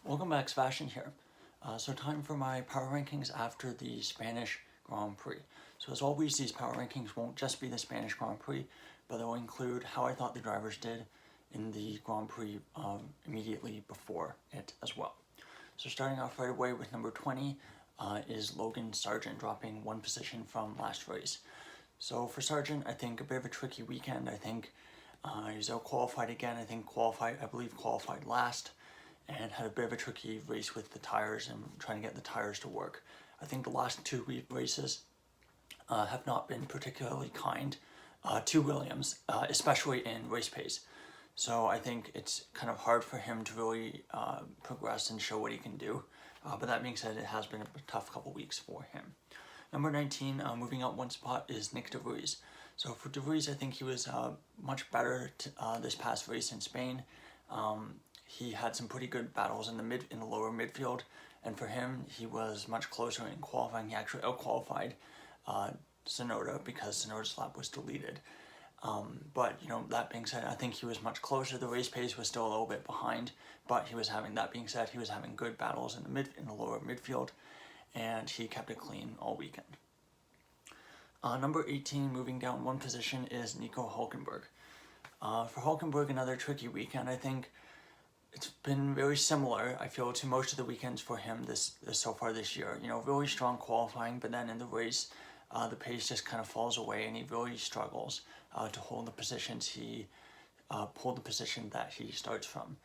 Welcome back, Sebastian here. So time for my power rankings after the Spanish Grand Prix. So as always, these power rankings won't just be the Spanish Grand Prix, but they'll include how I thought the drivers did in the Grand Prix immediately before it as well. So starting off right away with number 20 is Logan Sargent, dropping one position from last race. So for Sargent, I think a bit of a tricky weekend. I think he's out-qualified again. I believe qualified last, and had a bit of a tricky race with the tires and trying to get the tires to work. I think the last two races have not been particularly kind to Williams, especially in race pace. So I think it's kind of hard for him to really progress and show what he can do. But that being said, it has been a tough couple weeks for him. Number 19, moving up one spot, is Nick De Vries. So for De Vries, I think he was much better this past race in Spain. He had some pretty good battles in the lower midfield, and for him, he was much closer in qualifying. He actually out-qualified Tsunoda because Tsunoda's lap was deleted. But that being said, I think he was much closer. The race pace was still a little bit behind, but he was having good battles in the lower midfield, and he kept it clean all weekend. Number 18, moving down one position, is Nico Hülkenberg. For Hülkenberg, another tricky weekend. I think it's been very similar, I feel, to most of the weekends for him so far this year. Really strong qualifying, but then in the race, the pace just kind of falls away, and he really struggles to hold the positions pull the position that he starts from.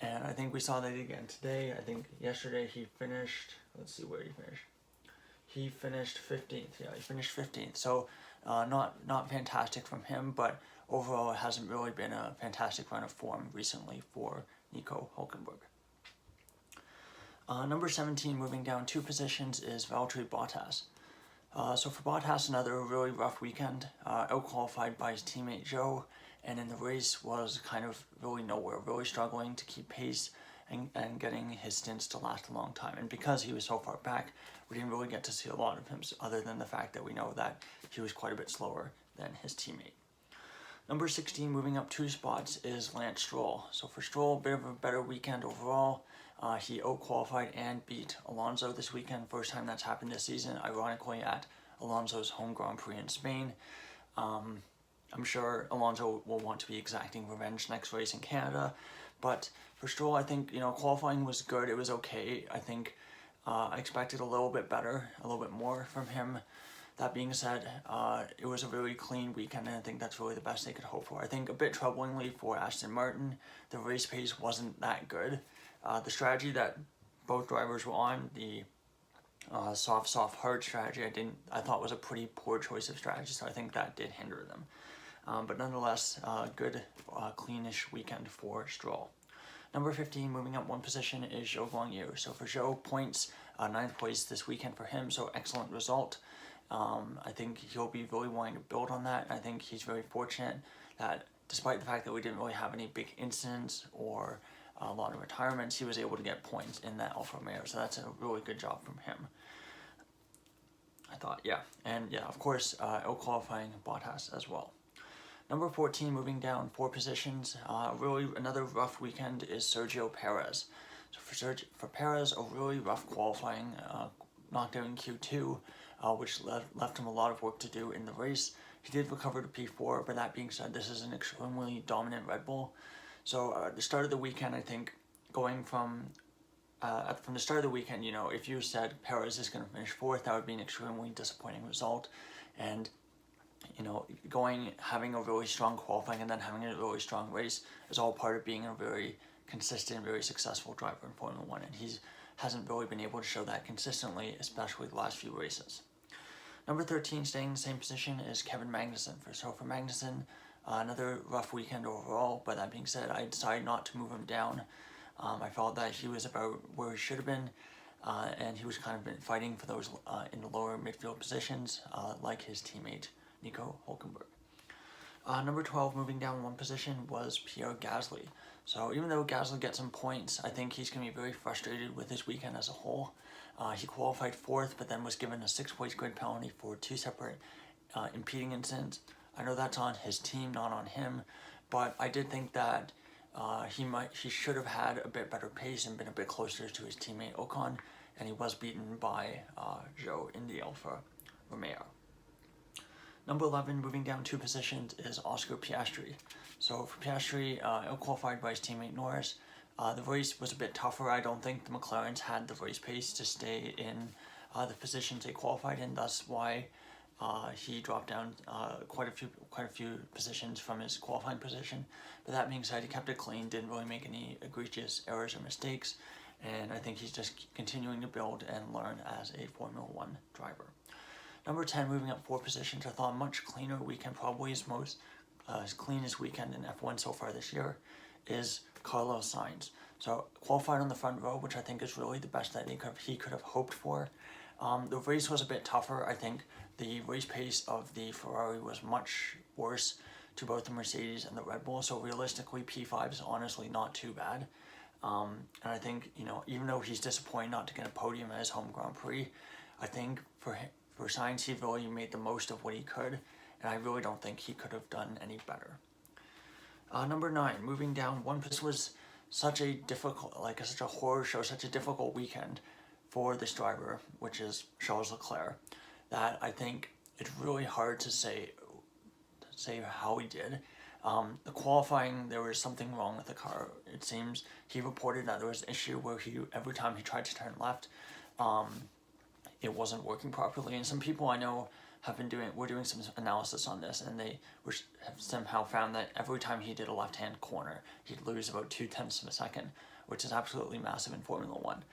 And I think we saw that again today. I think yesterday he finished, let's see where he finished. He finished 15th. Yeah, he finished 15th. So not fantastic from him, but overall it hasn't really been a fantastic run of form recently for Nico Hülkenberg. Number 17, moving down two positions, is Valtteri Bottas. So for Bottas, another really rough weekend, out-qualified by his teammate Joe, and in the race was kind of really nowhere, really struggling to keep pace and getting his stints to last a long time. And because he was so far back, we didn't really get to see a lot of him, other than the fact that we know that he was quite a bit slower than his teammate. Number 16, moving up two spots, is Lance Stroll. So for Stroll, a bit of a better weekend overall. He out-qualified and beat Alonso this weekend. First time that's happened this season, ironically, at Alonso's home Grand Prix in Spain. I'm sure Alonso will want to be exacting revenge next race in Canada. But for Stroll, I think, qualifying was good. It was okay. I think I expected a little bit better, a little bit more from him. That being said, it was a really clean weekend, and I think that's really the best they could hope for. I think a bit troublingly for Aston Martin, the race pace wasn't that good. The strategy that both drivers were on, the soft, hard strategy, I thought was a pretty poor choice of strategy, so I think that did hinder them. But nonetheless, good, cleanish weekend for Stroll. Number 15, moving up one position, is Zhou Guanyu. So for Zhou, points, 9th place this weekend for him, so excellent result. I think he'll be really wanting to build on that. I think he's very fortunate that despite the fact that we didn't really have any big incidents or a lot of retirements, he was able to get points in that Alfa Romeo, so that's a really good job from him, I thought, yeah. And yeah, of course, out-qualifying Bottas as well. Number 14, moving down four positions, really another rough weekend, is Sergio Perez. So for Perez, a really rough qualifying, knocked out in Q2, which left him a lot of work to do in the race. He did recover to P4, but that being said, this is an extremely dominant Red Bull. So at the start of the weekend, I think going from the start of the weekend, if you said Perez is going to finish 4th, that would be an extremely disappointing result. And having a really strong qualifying and then having a really strong race is all part of being a very consistent, very successful driver in Formula 1, and he hasn't really been able to show that consistently, especially the last few races. Number 13, staying in the same position, is Kevin Magnussen. For Magnussen, another rough weekend overall, but that being said, I decided not to move him down. I felt that he was about where he should have been, and he was kind of been fighting for those in the lower midfield positions, like his teammate Nico Hülkenberg. Number 12, moving down one position, was Pierre Gasly. So even though Gasly gets some points, I think he's going to be very frustrated with his weekend as a whole. He qualified 4th, but then was given a 6-point grid penalty for two separate impeding incidents. I know that's on his team, not on him, but I did think that he should have had a bit better pace and been a bit closer to his teammate Ocon, and he was beaten by Zhou in the Alfa Romeo. Number 11, moving down 2 positions, is Oscar Piastri. So for Piastri, out-qualified by his teammate Norris. The race was a bit tougher. I don't think the McLarens had the race pace to stay in the positions they qualified in. That's why he dropped down quite a few positions from his qualifying position. But that being said, he kept it clean, didn't really make any egregious errors or mistakes, and I think he's just continuing to build and learn as a Formula One driver. Number 10, moving up 4 positions, I thought a much cleaner weekend, probably his most cleanest weekend in F1 so far this year, is Carlos Sainz. So qualified on the front row, which I think is really the best that he could have hoped for. The race was a bit tougher. I think the race pace of the Ferrari was much worse to both the Mercedes and the Red Bull. So realistically, P5 is honestly not too bad. And I think, even though he's disappointed not to get a podium at his home Grand Prix, I think for Sainz, he really made the most of what he could, and I really don't think he could have done any better. Number 9, moving down one. This was such a difficult, such a horror show, such a difficult weekend for this driver, which is Charles Leclerc, that I think it's really hard to say how he did. The qualifying, there was something wrong with the car. It seems he reported that there was an issue where every time he tried to turn left, it wasn't working properly. And some people I know were doing some analysis on this, and they have somehow found that every time he did a left-hand corner, he'd lose about 0.2 of a second, which is absolutely massive in Formula One.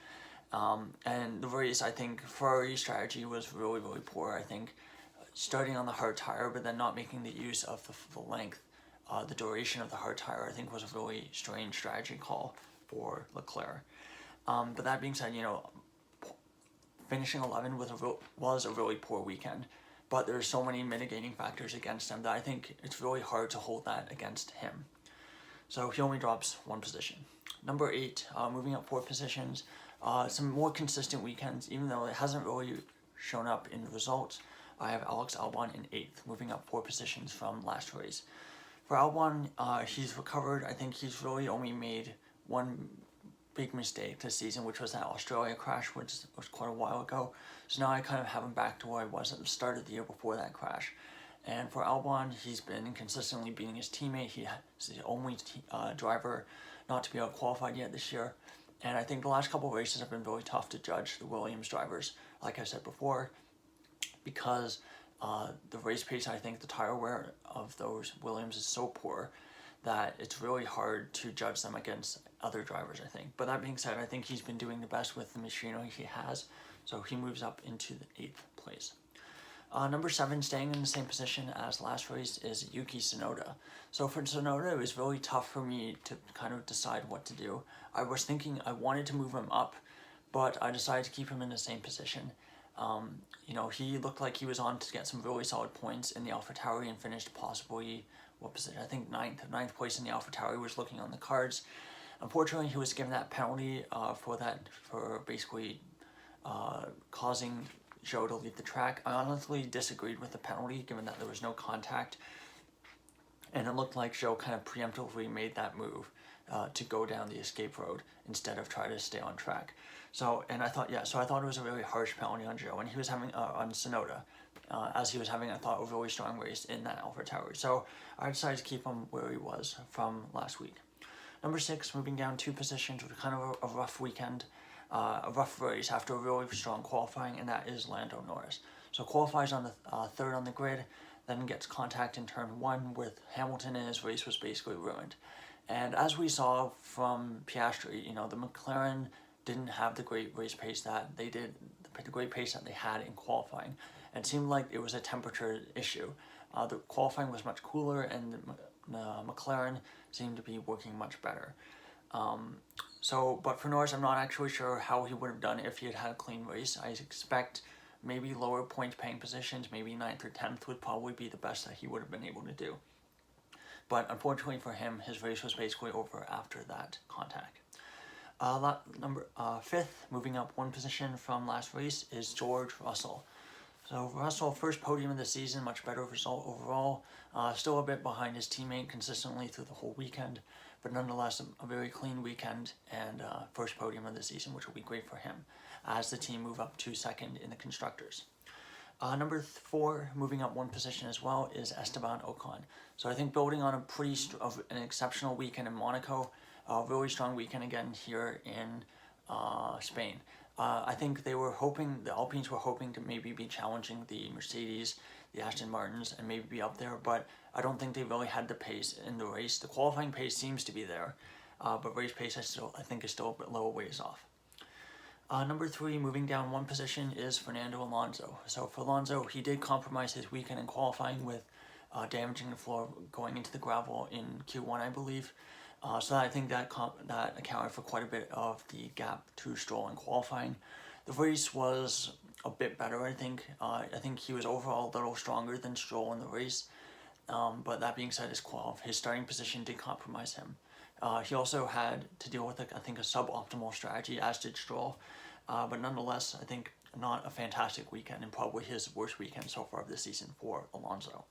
And the race, I think Ferrari's strategy was really, really poor. I think starting on the hard tire, but then not making the use of the length, the duration of the hard tire, I think was a really strange strategy call for Leclerc. But that being said, finishing 11 was a really poor weekend, but there's so many mitigating factors against him that I think it's really hard to hold that against him. So he only drops 1 position. Number 8, moving up 4 positions, some more consistent weekends, even though it hasn't really shown up in the results. I have Alex Albon in 8th, moving up 4 positions from last race. For Albon, he's recovered. I think he's really only made one big mistake this season, which was that Australia crash, which was quite a while ago. So now I kind of have him back to where I was at the start of the year before that crash. And for Albon, he's been consistently beating his teammate. He's the only driver not to be out-qualified yet this year. And I think the last couple of races have been really tough to judge the Williams drivers, like I said before, because the race pace, I think the tire wear of those Williams is so poor that it's really hard to judge them against other drivers, I think. But that being said, I think he's been doing the best with the machinery he has, so he moves up into the 8th place. Number 7, staying in the same position as last race, is Yuki Tsunoda. So for Tsunoda, it was really tough for me to kind of decide what to do. I was thinking I wanted to move him up, but I decided to keep him in the same position. He looked like he was on to get some really solid points in the AlphaTauri and finished possibly, what position? I think 9th place in the AlphaTauri was looking on the cards. Unfortunately, he was given that penalty for basically causing Zhou to leave the track. I honestly disagreed with the penalty, given that there was no contact, and it looked like Zhou kind of preemptively made that move to go down the escape road instead of try to stay on track. So I thought it was a really harsh penalty on Zhou, and he was having on Tsunoda, as he was having, I thought, a really strong race in that AlphaTauri. So I decided to keep him where he was from last week. Number 6, moving down 2 positions with kind of a rough weekend, a rough race after a really strong qualifying, and that is Lando Norris. So qualifies on the 3rd on the grid, then gets contact in turn 1 with Hamilton, and his race was basically ruined. And as we saw from Piastri, the McLaren didn't have the great race pace that they did, the great pace that they had in qualifying. And it seemed like it was a temperature issue. The qualifying was much cooler, and the McLaren seemed to be working much better. But for Norris, I'm not actually sure how he would have done if he had had a clean race. I expect maybe lower point-paying positions, maybe 9th or 10th would probably be the best that he would have been able to do. But unfortunately for him, his race was basically over after that contact. Number 5th, moving up 1 position from last race, is George Russell. So Russell, first podium of the season, much better result overall. Still a bit behind his teammate consistently through the whole weekend. but nonetheless a very clean weekend and first podium of the season, which will be great for him as the team move up to second in the Constructors. Number 4, moving up one position as well, is Esteban Ocon. So I think building on an exceptional weekend in Monaco, a really strong weekend again here in Spain. I think the Alpines were hoping to maybe be challenging the Mercedes, the Aston Martins, and maybe be up there, but I don't think they really had the pace in the race. The qualifying pace seems to be there, but race pace I think is still a little ways off. Number 3, moving down one position, is Fernando Alonso. So for Alonso, he did compromise his weekend in qualifying with damaging the floor going into the gravel in Q1, I believe. So I think that accounted for quite a bit of the gap to Stroll in qualifying. The race was a bit better, I think. I think he was overall a little stronger than Stroll in the race. But that being said, his starting position did compromise him. He also had to deal with, I think, a suboptimal strategy, as did Stroll. But nonetheless, I think not a fantastic weekend and probably his worst weekend so far of the season for Alonso.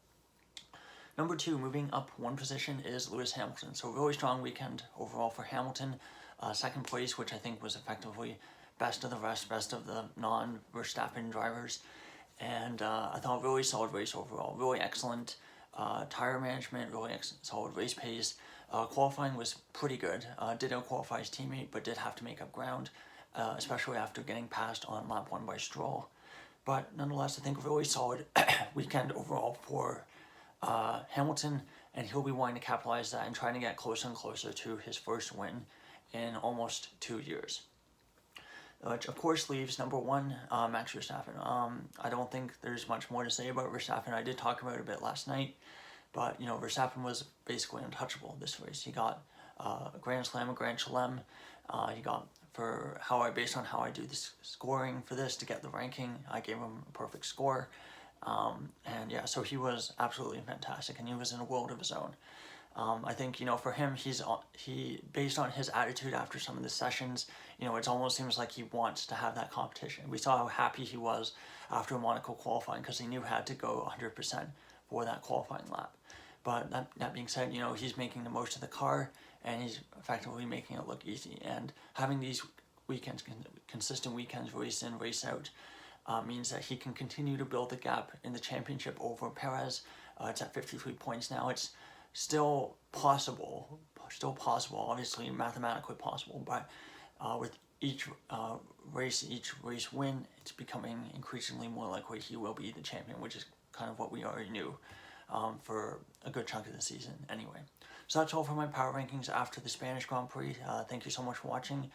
Number 2, moving up one position, is Lewis Hamilton. So really strong weekend overall for Hamilton. Second place, which I think was effectively best of the rest, best of the non-Verstappen drivers. And I thought really solid race overall. Really excellent tire management, really solid race pace. Qualifying was pretty good. Did out-qualify his teammate, but did have to make up ground, especially after getting passed on lap 1 by Stroll. But nonetheless, I think a really solid weekend overall for Hamilton, and he'll be wanting to capitalize that and trying to get closer and closer to his first win in almost 2 years. Which of course leaves number 1, Max Verstappen. I don't think there's much more to say about Verstappen. I did talk about it a bit last night, but Verstappen was basically untouchable this race. He got a Grand Slam, a Grand Chelem. He got, based on how I do this scoring for this to get the ranking, I gave him a perfect score. And yeah, so he was absolutely fantastic, and he was in a world of his own. I think, for him, he based on his attitude after some of the sessions, it almost seems like he wants to have that competition. We saw how happy he was after Monaco qualifying because he knew he had to go 100% for that qualifying lap. But that being said, he's making the most of the car, and he's effectively making it look easy. And having these weekends, consistent weekends, race in, race out, means that he can continue to build the gap in the championship over Perez. It's at 53 points now. It's still possible, obviously mathematically possible, but with each race win, it's becoming increasingly more likely he will be the champion, which is kind of what we already knew for a good chunk of the season anyway. So that's all for my power rankings after the Spanish Grand Prix. Thank you so much for watching.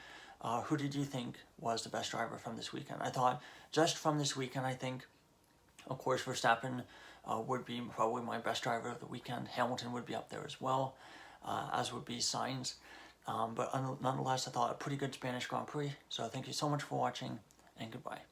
Who did you think was the best driver from this weekend? I thought just from this weekend, I think, of course, Verstappen would be probably my best driver of the weekend. Hamilton would be up there as well, as would be Sainz. But nonetheless, I thought a pretty good Spanish Grand Prix. So thank you so much for watching, and goodbye.